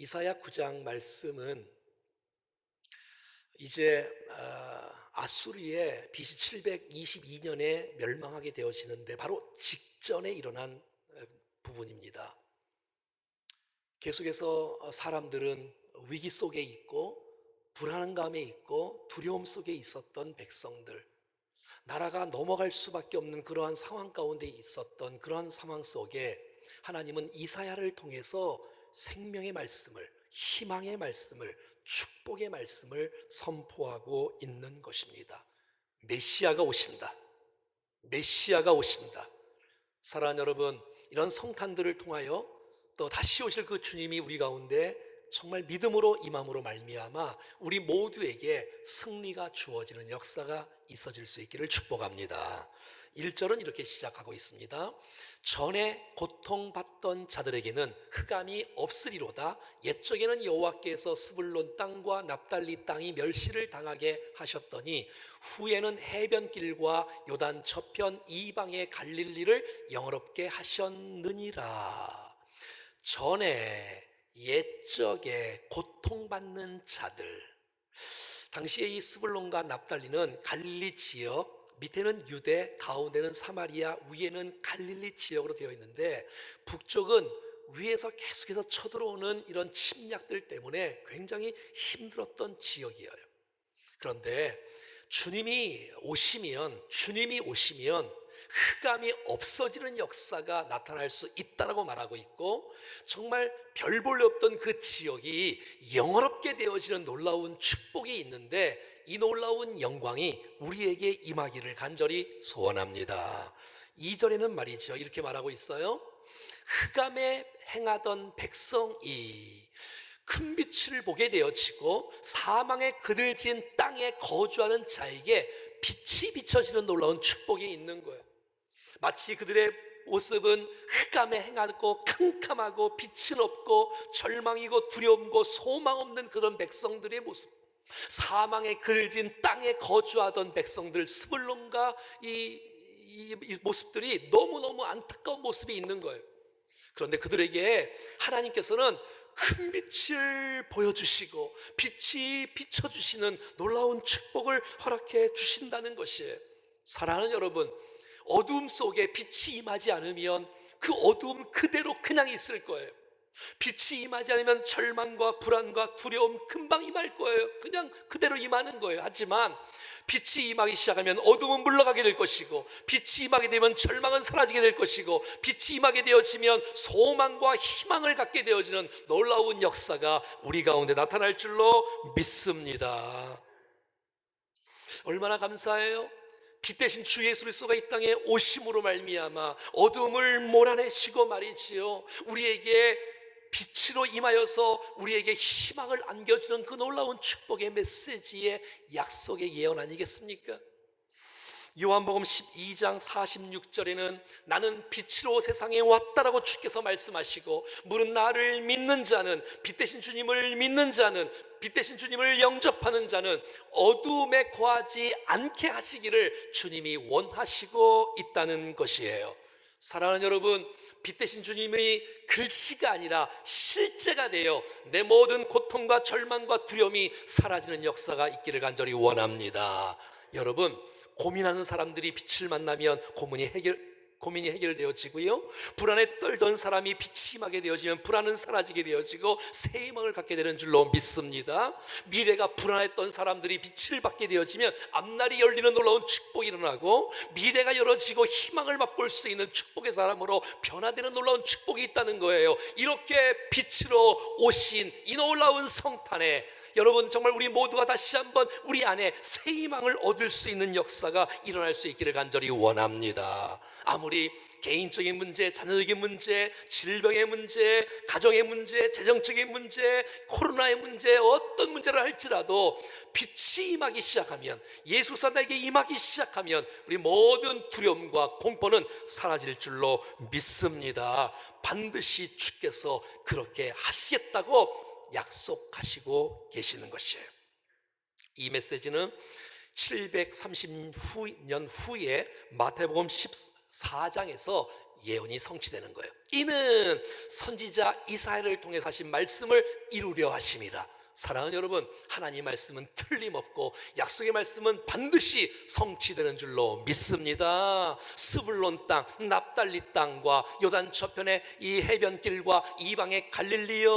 이사야 9장 말씀은 이제 아수르의 BC 722년에 멸망하게 되어지는데 바로 직전에 일어난 부분입니다. 계속해서 사람들은 위기 속에 있고 불안감에 있고 두려움 속에 있었던 백성들, 나라가 넘어갈 수밖에 없는 그러한 상황 가운데 있었던 그러한 상황 속에 하나님은 이사야를 통해서 생명의 말씀을, 희망의 말씀을, 축복의 말씀을 선포하고 있는 것입니다. 메시아가 오신다. 메시아가 오신다. 사랑하는 여러분, 이런 성탄들을 통하여 또 다시 오실 그 주님이 우리 가운데 정말 믿음으로 임함으로 말미암아 우리 모두에게 승리가 주어지는 역사가 있어질 수 있기를 축복합니다. 1절은 이렇게 시작하고 있습니다. 전에 고통받던 자들에게는 흑암이 없으리로다. 옛적에는 여호와께서 스불론 땅과 납달리 땅이 멸시를 당하게 하셨더니 후에는 해변길과 요단 저편 이방의 갈릴리를 영화롭게 하셨느니라. 전에 옛적에 고통받는 자들, 당시에 이 스불론과 납달리는 갈릴리 지역, 밑에는 유대, 가운데는 사마리아, 위에는 갈릴리 지역으로 되어 있는데 북쪽은 위에서 계속해서 쳐들어오는 이런 침략들 때문에 굉장히 힘들었던 지역이에요. 그런데 주님이 오시면 흑암이 없어지는 역사가 나타날 수 있다라고 말하고 있고, 정말 별 볼 일 없던 그 지역이 영화롭게 되어지는 놀라운 축복이 있는데 이 놀라운 영광이 우리에게 임하기를 간절히 소원합니다. 2절에는 말이죠, 이렇게 말하고 있어요. 흑암에 행하던 백성이 큰 빛을 보게 되어지고 사망에 그늘진 땅에 거주하는 자에게 빛이 비춰지는 놀라운 축복이 있는 거예요. 마치 그들의 모습은 흑암에 행하고 캄캄하고 빛은 없고 절망이고 두려움고 소망 없는 그런 백성들의 모습, 사망에 그늘진 땅에 거주하던 백성들, 스불론과 이 모습들이 너무너무 안타까운 모습이 있는 거예요. 그런데 그들에게 하나님께서는 큰 빛을 보여주시고 빛이 비춰주시는 놀라운 축복을 허락해 주신다는 것이에요. 사랑하는 여러분, 어두움 속에 빛이 임하지 않으면 그 어두움 그대로 그냥 있을 거예요. 빛이 임하지 않으면 절망과 불안과 두려움 금방 임할 거예요. 그냥 그대로 임하는 거예요. 하지만 빛이 임하기 시작하면 어둠은 물러가게 될 것이고, 빛이 임하게 되면 절망은 사라지게 될 것이고, 빛이 임하게 되어지면 소망과 희망을 갖게 되어지는 놀라운 역사가 우리 가운데 나타날 줄로 믿습니다. 얼마나 감사해요. 빛 대신 주 예수 그리스도가 이 땅에 오심으로 말미암아 어둠을 몰아내시고 말이지요, 우리에게 빛으로 임하여서 우리에게 희망을 안겨주는 그 놀라운 축복의 메시지의 약속의 예언 아니겠습니까? 요한복음 12장 46절에는 나는 빛으로 세상에 왔다라고 주께서 말씀하시고, 무릇 나를 믿는 자는, 빛 대신 주님을 믿는 자는, 빛 대신 주님을 영접하는 자는 어두움에 거하지 않게 하시기를 주님이 원하시고 있다는 것이에요. 사랑하는 여러분, 빛 대신 주님의 글씨가 아니라 실제가 되어 내 모든 고통과 절망과 두려움이 사라지는 역사가 있기를 간절히 원합니다. 여러분, 고민하는 사람들이 빛을 만나면 고민이 해결되어지고요, 불안에 떨던 사람이 빛이 임하게 되어지면 불안은 사라지게 되어지고 새 희망을 갖게 되는 줄로 믿습니다. 미래가 불안했던 사람들이 빛을 받게 되어지면 앞날이 열리는 놀라운 축복이 일어나고, 미래가 열어지고 희망을 맛볼 수 있는 축복의 사람으로 변화되는 놀라운 축복이 있다는 거예요. 이렇게 빛으로 오신 이 놀라운 성탄에 여러분, 정말 우리 모두가 다시 한번 우리 안에 새 희망을 얻을 수 있는 역사가 일어날 수 있기를 간절히 원합니다. 아무리 개인적인 문제, 자녀적인 문제, 질병의 문제, 가정의 문제, 재정적인 문제, 코로나의 문제, 어떤 문제를 할지라도 빛이 임하기 시작하면, 예수 사나에게 임하기 시작하면 우리 모든 두려움과 공포는 사라질 줄로 믿습니다. 반드시 주께서 그렇게 하시겠다고 약속하시고 계시는 것이에요. 이 메시지는 730년 후에 마태복음 4장에서 예언이 성취되는 거예요. 이는 선지자 이사야를 통해서 하신 말씀을 이루려 하심이라. 사랑하는 여러분, 하나님 말씀은 틀림없고 약속의 말씀은 반드시 성취되는 줄로 믿습니다. 스불론 땅, 납달리 땅과 요단 저편의 이 해변길과 이방의 갈릴리요,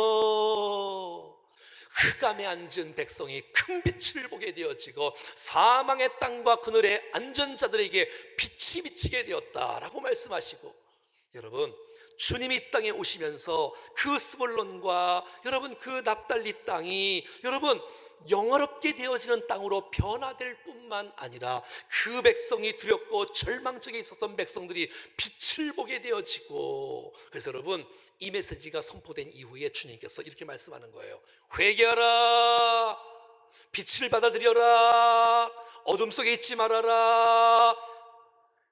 흑암에 앉은 백성이 큰 빛을 보게 되어지고 사망의 땅과 그늘에 앉은 자들에게 빛이 비치게 되었다라고 말씀하시고, 여러분, 주님이 이 땅에 오시면서 그 스불론과 여러분 그 납달리 땅이 여러분 영화롭게 되어지는 땅으로 변화될 뿐만 아니라 그 백성이 두렵고 절망적에 있었던 백성들이 빛을 보게 되어지고, 그래서 여러분 이 메시지가 선포된 이후에 주님께서 이렇게 말씀하는 거예요. 회개하라, 빛을 받아들여라, 어둠 속에 있지 말아라.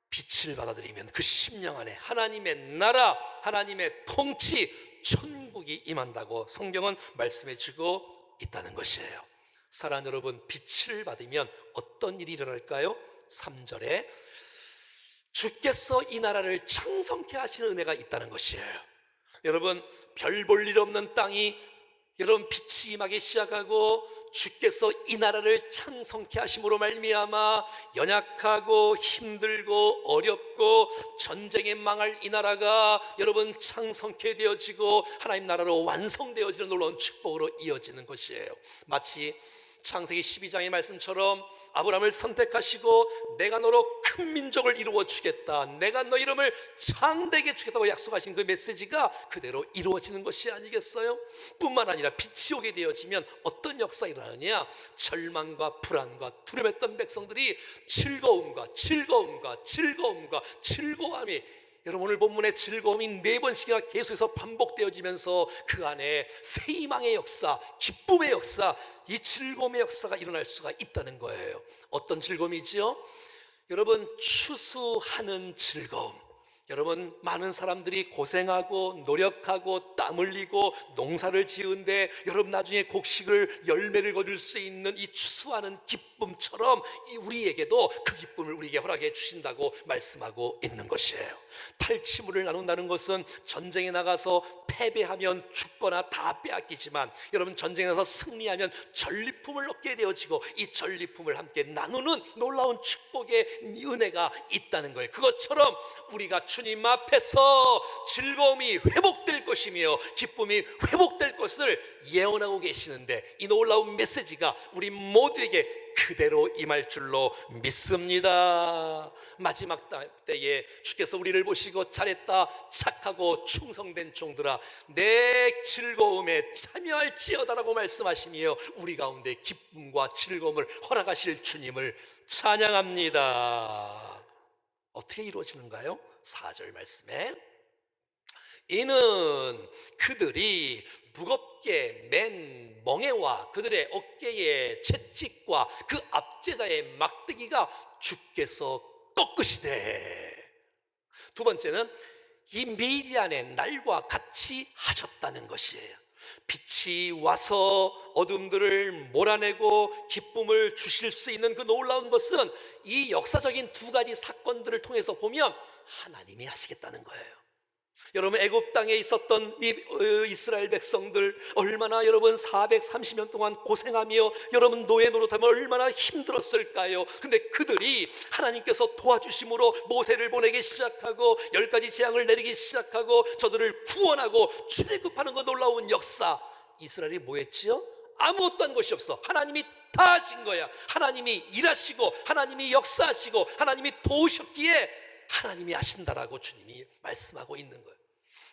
빛을 받아들이면 그 심령 안에 하나님의 나라, 하나님의 통치, 천국이 임한다고 성경은 말씀해 주고 있다는 것이에요. 사랑하는 여러분, 빛을 받으면 어떤 일이 일어날까요? 3절에 주께서 이 나라를 창성케 하시는 은혜가 있다는 것이에요. 여러분, 별 볼 일 없는 땅이 여러분 빛이 임하기 시작하고 주께서 이 나라를 창성케 하심으로 말미암아 연약하고 힘들고 어렵고 전쟁에 망할 이 나라가 여러분 창성케 되어지고 하나님 나라로 완성되어지는 놀라운 축복으로 이어지는 것이에요. 마치 창세기 12장의 말씀처럼 아브라함을 선택하시고 내가 너로 큰 민족을 이루어 주겠다, 내가 너 이름을 창대하게 주겠다고 약속하신 그 메시지가 그대로 이루어지는 것이 아니겠어요? 뿐만 아니라 빛이 오게 되어지면 어떤 역사가 일어나느냐, 절망과 불안과 두려움했던 백성들이 즐거움이, 여러분 오늘 본문의 즐거움이 4번씩이나 계속해서 반복되어지면서 그 안에 새 희망의 역사, 기쁨의 역사, 이 즐거움의 역사가 일어날 수가 있다는 거예요. 어떤 즐거움이지요? 여러분, 추수하는 즐거움. 여러분, 많은 사람들이 고생하고 노력하고 땀 흘리고 농사를 지은데 여러분 나중에 곡식을 열매를 거둘 수 있는 이 추수하는 기쁨처럼 우리에게도 그 기쁨을 우리에게 허락해 주신다고 말씀하고 있는 것이에요. 탈취물을 나눈다는 것은 전쟁에 나가서 패배하면 죽거나 다 빼앗기지만 여러분 전쟁에 나가서 승리하면 전리품을 얻게 되어지고 이 전리품을 함께 나누는 놀라운 축복의 은혜가 있다는 거예요. 그것처럼 우리가 주님 앞에서 즐거움이 회복될 것이며 기쁨이 회복될 것을 예언하고 계시는데 이 놀라운 메시지가 우리 모두에게 그대로 임할 줄로 믿습니다. 마지막 때에 주께서 우리를 보시고 잘했다, 착하고 충성된 종들아, 내 즐거움에 참여할지어다라고 말씀하시며 우리 가운데 기쁨과 즐거움을 허락하실 주님을 찬양합니다. 어떻게 이루어지는가요? 4절 말씀에 이는 그들이 무겁게 맨 멍에와 그들의 어깨의 채찍과 그 압제자의 막대기가 주께서 꺾으시되, 두 번째는 이 미디안의 날과 같이 하셨다는 것이에요. 빛이 와서 어둠들을 몰아내고 기쁨을 주실 수 있는 그 놀라운 것은 이 역사적인 두 가지 사건들을 통해서 보면 하나님이 하시겠다는 거예요. 여러분 애굽 땅에 있었던 이스라엘 백성들 얼마나 여러분 430년 동안 고생하며 여러분 노예 노릇하며 얼마나 힘들었을까요? 근데 그들이 하나님께서 도와주심으로 모세를 보내기 시작하고 10가지 재앙을 내리기 시작하고 저들을 구원하고 출애굽하는 그 놀라운 역사, 이스라엘이 뭐 했지요? 아무것도 한 것이 없어. 하나님이 다 하신 거야. 하나님이 일하시고 하나님이 역사하시고 하나님이 도우셨기에 하나님이 하신다라고 주님이 말씀하고 있는 거예요.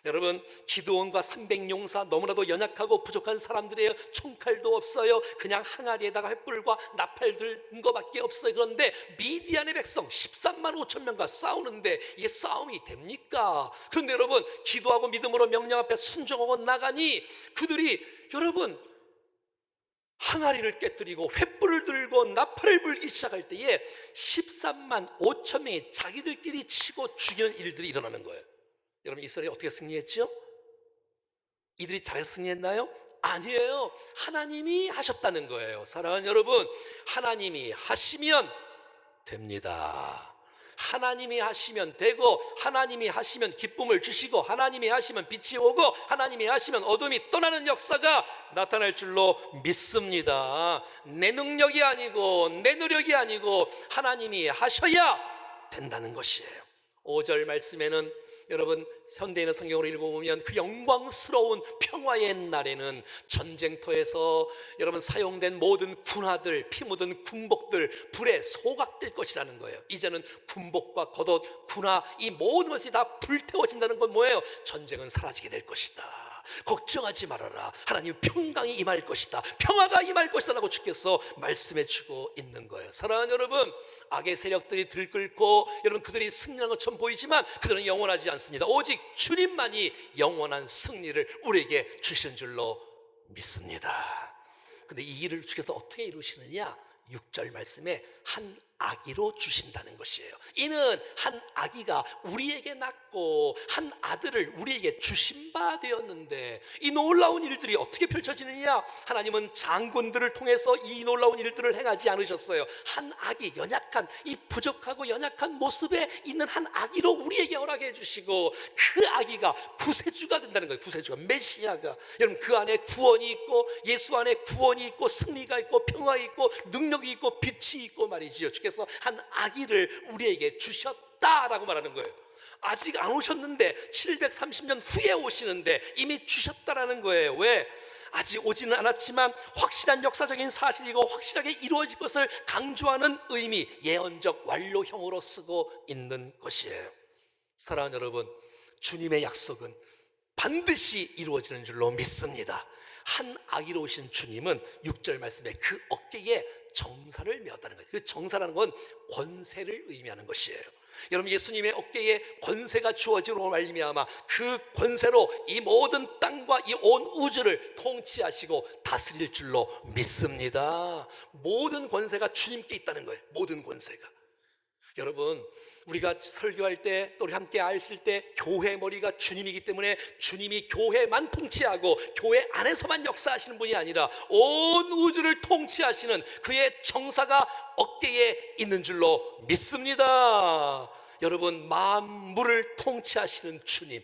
여러분 기드온과 300용사 너무나도 연약하고 부족한 사람들이에요. 총칼도 없어요. 그냥 항아리에다가 횃불과 나팔 든 거밖에 없어요. 그런데 미디안의 백성 13만 5천 명과 싸우는데 이게 싸움이 됩니까? 그런데 여러분 기도하고 믿음으로 명령 앞에 순종하고 나가니 그들이 여러분 항아리를 깨뜨리고 횃불을 들고 나팔을 불기 시작할 때에 13만 5천 명이 자기들끼리 치고 죽이는 일들이 일어나는 거예요. 여러분 이스라엘이 어떻게 승리했죠? 이들이 잘해서 승리했나요? 아니에요. 하나님이 하셨다는 거예요. 사랑하는 여러분, 하나님이 하시면 됩니다. 하나님이 하시면 되고, 하나님이 하시면 기쁨을 주시고, 하나님이 하시면 빛이 오고, 하나님이 하시면 어둠이 떠나는 역사가 나타날 줄로 믿습니다. 내 능력이 아니고 내 노력이 아니고 하나님이 하셔야 된다는 것이에요. 5절 말씀에는 여러분 현대인의 성경으로 읽어보면 그 영광스러운 평화의 날에는 전쟁터에서 여러분 사용된 모든 군화들, 피 묻은 군복들 불에 소각될 것이라는 거예요. 이제는 군복과 겉옷, 군화 이 모든 것이 다 불태워진다는 건 뭐예요? 전쟁은 사라지게 될 것이다. 걱정하지 말아라. 하나님 평강이 임할 것이다. 평화가 임할 것이다 라고 주께서 말씀해 주고 있는 거예요. 사랑하는 여러분, 악의 세력들이 들끓고 여러분 그들이 승리한 것처럼 보이지만 그들은 영원하지 않습니다. 오직 주님만이 영원한 승리를 우리에게 주신 줄로 믿습니다. 근데 이 일을 주께서 어떻게 이루시느냐? 6절 말씀에 한 아기로 주신다는 것이에요. 이는 한 아기가 우리에게 낳고 한 아들을 우리에게 주신 바 되었는데, 이 놀라운 일들이 어떻게 펼쳐지느냐? 하나님은 장군들을 통해서 이 놀라운 일들을 행하지 않으셨어요. 한 아기, 연약한 이 부족하고 연약한 모습에 있는 한 아기로 우리에게 허락해 주시고, 그 아기가 구세주가 된다는 거예요. 구세주가, 메시아가. 여러분 그 안에 구원이 있고, 예수 안에 구원이 있고, 승리가 있고, 평화 있고, 능력이 있고, 빛이 있고 말이지요. 주께서 한 아기를 우리에게 주셨다라고 말하는 거예요. 아직 안 오셨는데 730년 후에 오시는데 이미 주셨다라는 거예요. 왜? 아직 오지는 않았지만 확실한 역사적인 사실이고 확실하게 이루어질 것을 강조하는 의미, 예언적 완료형으로 쓰고 있는 것이에요. 사랑하는 여러분, 주님의 약속은 반드시 이루어지는 줄로 믿습니다. 한 아기로 오신 주님은 6절 말씀에 그 어깨에 정사를 메었다는 거예요. 그 정사라는 건 권세를 의미하는 것이에요. 여러분 예수님의 어깨에 권세가 주어지므로 말미암아 그 권세로 이 모든 땅과 이 온 우주를 통치하시고 다스릴 줄로 믿습니다. 모든 권세가 주님께 있다는 거예요. 모든 권세가. 여러분 우리가 설교할 때 또 우리 함께 아실 때 교회 머리가 주님이기 때문에 주님이 교회만 통치하고 교회 안에서만 역사하시는 분이 아니라 온 우주를 통치하시는 그의 정사가 어깨에 있는 줄로 믿습니다. 여러분 만물을 통치하시는 주님,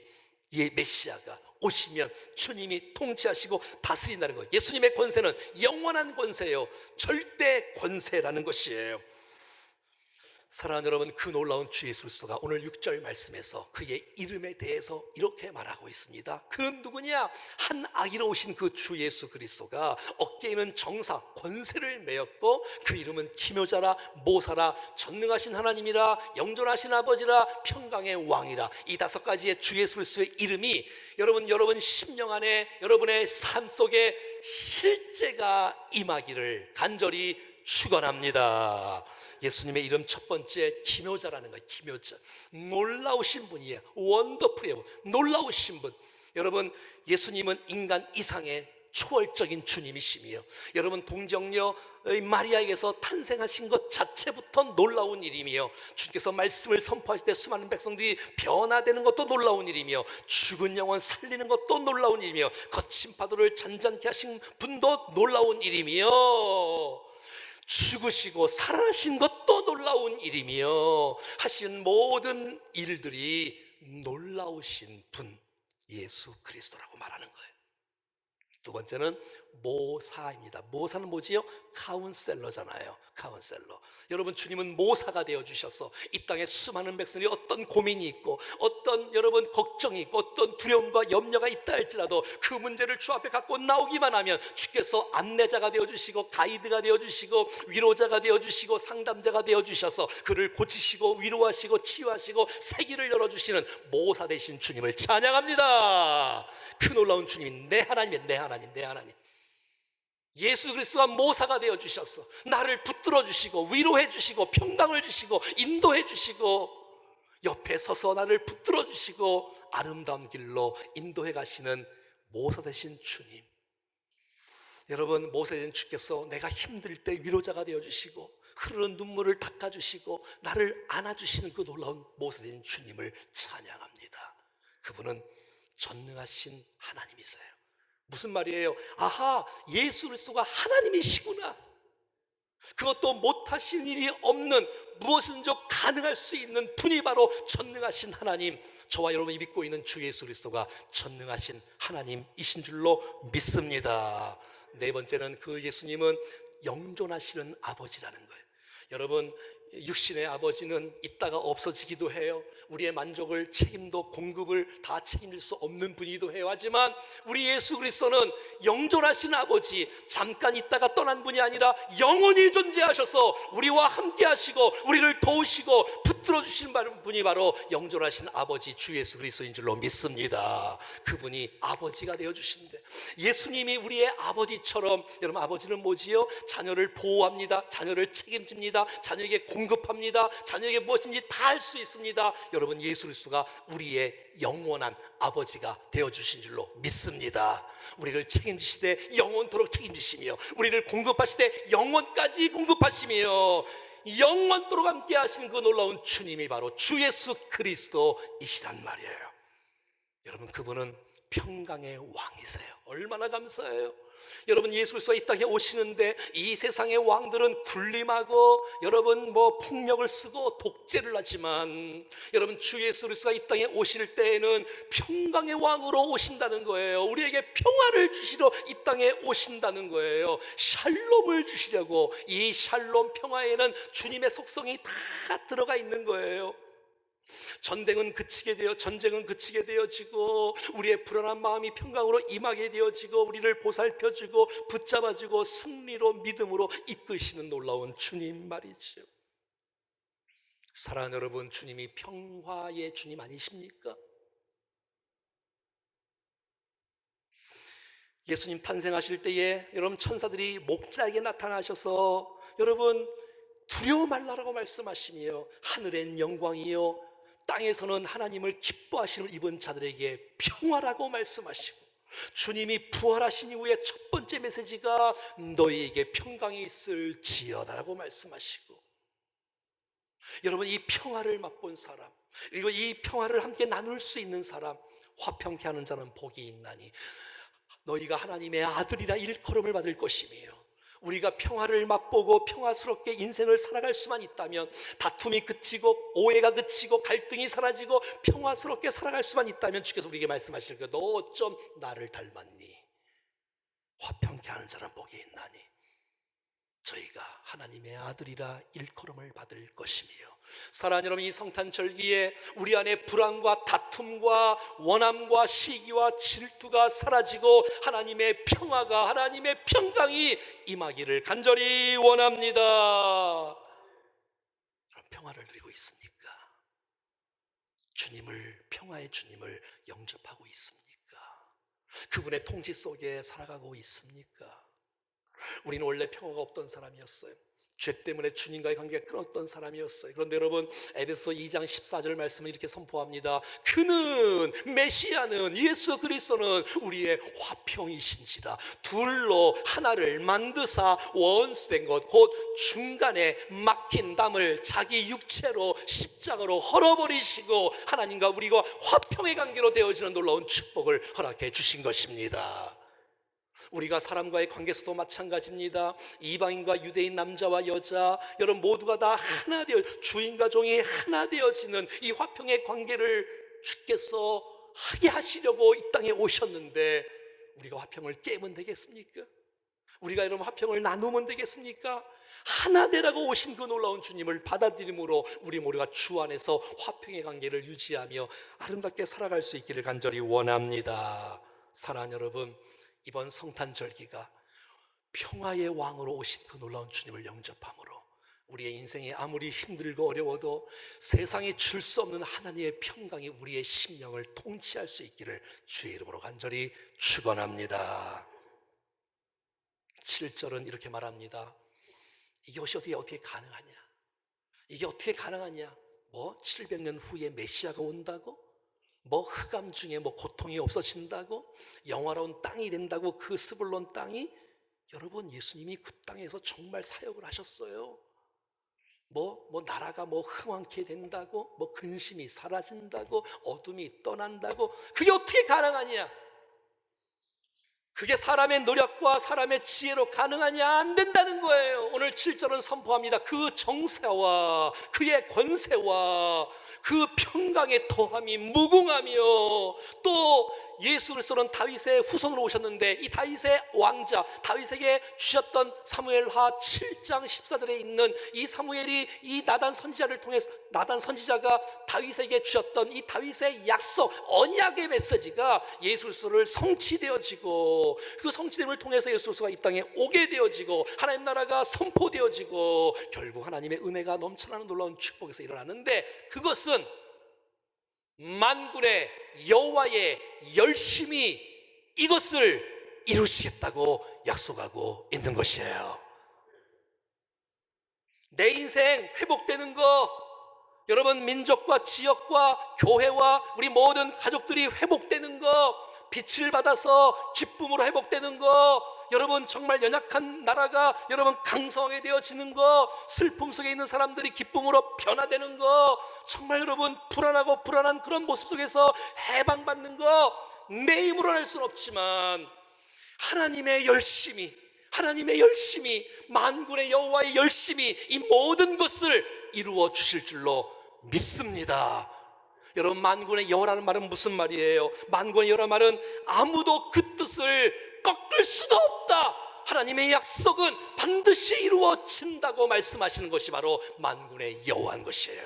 이 메시아가 오시면 주님이 통치하시고 다스린다는 거예요. 예수님의 권세는 영원한 권세예요. 절대 권세라는 것이에요. 사랑하는 여러분, 그 놀라운 주 예수 그리스도가 오늘 6절 말씀에서 그의 이름에 대해서 이렇게 말하고 있습니다. 그는 누구냐? 한 아기로 오신 그 주 예수 그리스도가 어깨에는 정사, 권세를 메었고 그 이름은 기묘자라, 모사라, 전능하신 하나님이라, 영존하신 아버지라, 평강의 왕이라. 이 5가지의 주 예수 그리스도의 이름이 여러분 심령 안에, 여러분의 삶 속에 실제가 임하기를 간절히 축원합니다. 예수님의 이름 첫 번째 기묘자라는 거예요. 기묘자, 놀라우신 분이에요. 원더풀이에요. 놀라우신 분. 여러분 예수님은 인간 이상의 초월적인 주님이시며, 여러분 동정녀 마리아에게서 탄생하신 것 자체부터 놀라운 일이며, 주님께서 말씀을 선포하실 때 수많은 백성들이 변화되는 것도 놀라운 일이며, 죽은 영혼 살리는 것도 놀라운 일이며, 거친 파도를 잔잔케 하신 분도 놀라운 일이며, 죽으시고 살아나신 것도 놀라운 일이며, 하신 모든 일들이 놀라우신 분 예수 그리스도라고 말하는 거예요. 두 번째는 모사입니다. 모사는 뭐지요? 카운셀러잖아요. 카운셀러. 여러분 주님은 모사가 되어주셔서 이 땅에 수많은 백성들이 어떤 고민이 있고 어떤 여러분 걱정이 있고 어떤 두려움과 염려가 있다 할지라도 그 문제를 주 앞에 갖고 나오기만 하면 주께서 안내자가 되어주시고 가이드가 되어주시고 위로자가 되어주시고 상담자가 되어주셔서 그를 고치시고 위로하시고 치유하시고 새 길을 열어주시는 모사 되신 주님을 찬양합니다. 그 놀라운 주님이 내 하나님이에요. 내 하나님, 내 하나님. 예수 그리스도가 모사가 되어주셔서 나를 붙들어 주시고 위로해 주시고 평강을 주시고 인도해 주시고 옆에 서서 나를 붙들어 주시고 아름다운 길로 인도해 가시는 모사 되신 주님. 여러분 모사 되신 주께서 내가 힘들 때 위로자가 되어주시고 흐르는 눈물을 닦아주시고 나를 안아주시는 그 놀라운 모사 되신 주님을 찬양합니다. 그분은 전능하신 하나님이세요. 무슨 말이에요? 아하, 예수 그리스도가 하나님이시구나. 그것도 못하실 일이 없는, 무엇이든지 가능할 수 있는 분이 바로 전능하신 하나님, 저와 여러분이 믿고 있는 주 예수 그리스도가 전능하신 하나님이신 줄로 믿습니다. 네 번째는 그 예수님은 영존하시는 아버지라는 거예요. 여러분, 육신의 아버지는 있다가 없어지기도 해요. 우리의 만족을, 책임도, 공급을 다 책임질 수 없는 분이기도 해요. 하지만 우리 예수 그리스도는 영존하신 아버지, 잠깐 있다가 떠난 분이 아니라 영원히 존재하셔서 우리와 함께 하시고 우리를 도우시고 붙들어 주시는 분이 바로 영존하신 아버지 주 예수 그리스도인 줄로 믿습니다. 그분이 아버지가 되어 주신대. 예수님이 우리의 아버지처럼, 여러분, 아버지는 뭐지요? 자녀를 보호합니다. 자녀를 책임집니다. 자녀에게 공급합니다. 자녀에게 무엇인지 다 할 수 있습니다. 여러분, 예수 그리스도가 우리의 영원한 아버지가 되어주신 줄로 믿습니다. 우리를 책임지시되 영원토록 책임지시며, 우리를 공급하시되 영원까지 공급하시며, 영원토록 함께 하시는 그 놀라운 주님이 바로 주 예수 그리스도이시란 말이에요. 여러분, 그분은 평강의 왕이세요. 얼마나 감사해요. 여러분, 예수 그리스도가 이 땅에 오시는데 이 세상의 왕들은 군림하고 여러분 폭력을 쓰고 독재를 하지만, 여러분, 주 예수 그리스도가 이 땅에 오실 때에는 평강의 왕으로 오신다는 거예요. 우리에게 평화를 주시러 이 땅에 오신다는 거예요. 샬롬을 주시려고. 이 샬롬 평화에는 주님의 속성이 다 들어가 있는 거예요. 전쟁은 그치게 되어지고, 우리의 불안한 마음이 평강으로 임하게 되어지고, 우리를 보살펴주고 붙잡아주고 승리로, 믿음으로 이끄시는 놀라운 주님 말이죠. 사랑하는 여러분, 주님이 평화의 주님 아니십니까? 예수님 탄생하실 때에 여러분, 천사들이 목자에게 나타나셔서 여러분, 두려워 말라라고 말씀하시며, 하늘엔 영광이요 땅에서는 하나님을 기뻐하심을 입은 자들에게 평화라고 말씀하시고, 주님이 부활하신 이후에 첫 번째 메시지가 너희에게 평강이 있을지어다라고 말씀하시고, 여러분, 이 평화를 맛본 사람, 그리고 이 평화를 함께 나눌 수 있는 사람, 화평케 하는 자는 복이 있나니 너희가 하나님의 아들이라 일컬음을 받을 것이며, 우리가 평화를 맛보고 평화스럽게 인생을 살아갈 수만 있다면, 다툼이 그치고 오해가 그치고 갈등이 사라지고 평화스럽게 살아갈 수만 있다면, 주께서 우리에게 말씀하실 거예요. 너 어쩜 나를 닮았니? 화평케 하는 자는 복이 있나니 저희가 하나님의 아들이라 일컬음을 받을 것이며. 사랑하는 여러분, 이 성탄절기에 우리 안에 불안과 다툼과 원함과 시기와 질투가 사라지고 하나님의 평화가, 하나님의 평강이 임하기를 간절히 원합니다. 그런 평화를 누리고 있습니까? 주님을, 평화의 주님을 영접하고 있습니까? 그분의 통치 속에 살아가고 있습니까? 우리는 원래 평화가 없던 사람이었어요. 죄 때문에 주님과의 관계가 끊었던 사람이었어요. 그런데 여러분, 에베소 2장 14절 말씀을 이렇게 선포합니다. 그는, 메시아는, 예수 그리스도는 우리의 화평이신지라. 둘로 하나를 만드사 원수된 것, 곧 중간에 막힌 담을 자기 육체로 십자가로 헐어버리시고 하나님과 우리가 화평의 관계로 되어지는 놀라운 축복을 허락해 주신 것입니다. 우리가 사람과의 관계에서도 마찬가지입니다. 이방인과 유대인, 남자와 여자, 여러분 모두가 다 하나 되어, 주인과 종이 하나 되어지는 이 화평의 관계를 주께서 하게 하시려고 이 땅에 오셨는데, 우리가 화평을 깨면 되겠습니까? 우리가 여러분 화평을 나누면 되겠습니까? 하나 되라고 오신 그 놀라운 주님을 받아들임으로 우리 모두가 주 안에서 화평의 관계를 유지하며 아름답게 살아갈 수 있기를 간절히 원합니다. 사랑하는 여러분, 이번 성탄절기가 평화의 왕으로 오신 그 놀라운 주님을 영접함으로 우리의 인생이 아무리 힘들고 어려워도 세상에 줄 수 없는 하나님의 평강이 우리의 심령을 통치할 수 있기를 주의 이름으로 간절히 축원합니다. 7절은 이렇게 말합니다. 이것이 어떻게 가능하냐? 이게 어떻게 가능하냐? 700년 후에 메시아가 온다고? 흑암 중에 고통이 없어진다고? 영화로운 땅이 된다고? 그 스불론 땅이? 여러분, 예수님이 그 땅에서 정말 사역을 하셨어요. 나라가 흥왕케 된다고? 근심이 사라진다고? 어둠이 떠난다고? 그게 어떻게 가능하냐? 그게 사람의 노력과 사람의 지혜로 가능하냐? 안 된다는 거예요. 오늘 7절은 선포합니다. 그 정세와 그의 권세와 그 평강의 더함이 무궁하며, 또 예수 그리스도는 다윗의 후손으로 오셨는데 이 다윗의 왕자, 다윗에게 주셨던 사무엘하 7장 14절에 있는 이 사무엘이 이 나단 선지자를 통해서, 나단 선지자가 다윗에게 주셨던 이 다윗의 약속, 언약의 메시지가 예수 그리스도를 성취되어지고, 그 성취됨을 통해서 예수 그리스도가 이 땅에 오게 되어지고, 하나님 나라가 선포되어지고, 결국 하나님의 은혜가 넘쳐나는 놀라운 축복에서 일어나는데, 그것은 만군의 여호와의 열심히 이것을 이루시겠다고 약속하고 있는 것이에요. 내 인생 회복되는 거, 여러분 민족과 지역과 교회와 우리 모든 가족들이 회복되는 거, 빛을 받아서 기쁨으로 회복되는 거, 여러분 정말 연약한 나라가 여러분 강성하게 되어지는 거, 슬픔 속에 있는 사람들이 기쁨으로 변화되는 거, 정말 여러분 불안하고 불안한 그런 모습 속에서 해방받는 거, 내 힘으로 할 수는 없지만 하나님의 열심히, 하나님의 열심히, 만군의 여호와의 열심히 이 모든 것을 이루어 주실 줄로 믿습니다. 여러분, 만군의 여호라는 말은 무슨 말이에요? 만군의 여호라는 말은 아무도 그 뜻을 꺾을 수가 없다, 하나님의 약속은 반드시 이루어진다고 말씀하시는 것이 바로 만군의 여호와인 것이에요.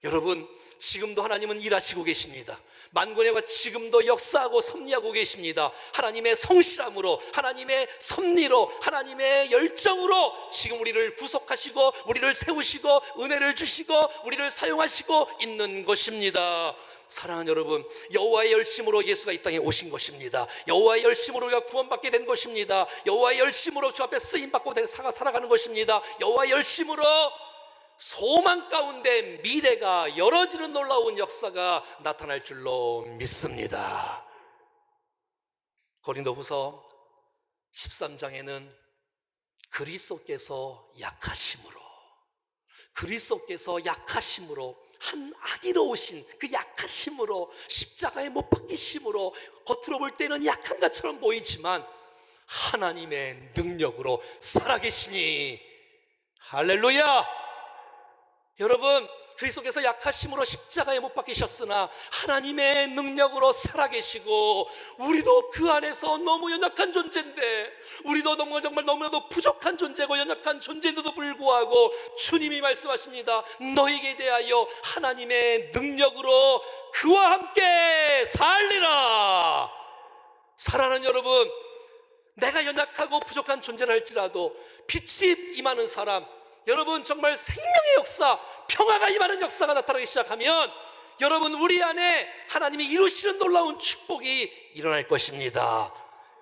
여러분, 지금도 하나님은 일하시고 계십니다. 만군의 여호와가 지금도 역사하고 섭리하고 계십니다. 하나님의 성실함으로, 하나님의 섭리로, 하나님의 열정으로 지금 우리를 구속하시고 우리를 세우시고 은혜를 주시고 우리를 사용하시고 있는 것입니다. 사랑하는 여러분, 여호와의 열심으로 예수가 이 땅에 오신 것입니다. 여호와의 열심으로 우리가 구원받게 된 것입니다. 여호와의 열심으로 주 앞에 쓰임받고 살아가는 것입니다. 여호와의 열심으로 소망 가운데 미래가 열어지는 놀라운 역사가 나타날 줄로 믿습니다. 고린도후서 13장에는 그리스도께서 약하심으로 한 아기로우신 그 약하심으로, 십자가에 못 박히심으로 겉으로 볼 때는 약한 것처럼 보이지만 하나님의 능력으로 살아계시니, 할렐루야! 여러분, 그리스도께서 약하심으로 십자가에 못 박히셨으나 하나님의 능력으로 살아계시고, 우리도 그 안에서 너무 연약한 존재인데, 우리도 정말 너무나도 부족한 존재고 연약한 존재인데도 불구하고 주님이 말씀하십니다. 너에게 대하여 하나님의 능력으로 그와 함께 살리라. 사랑하는 여러분, 내가 연약하고 부족한 존재라 할지라도 빛이 임하는 사람, 여러분 정말 생명의 역사, 평화가 임하는 역사가 나타나기 시작하면 여러분 우리 안에 하나님이 이루시는 놀라운 축복이 일어날 것입니다.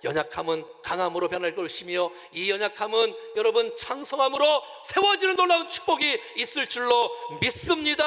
연약함은 강함으로 변할 것이며 이 연약함은 여러분 창성함으로 세워지는 놀라운 축복이 있을 줄로 믿습니다.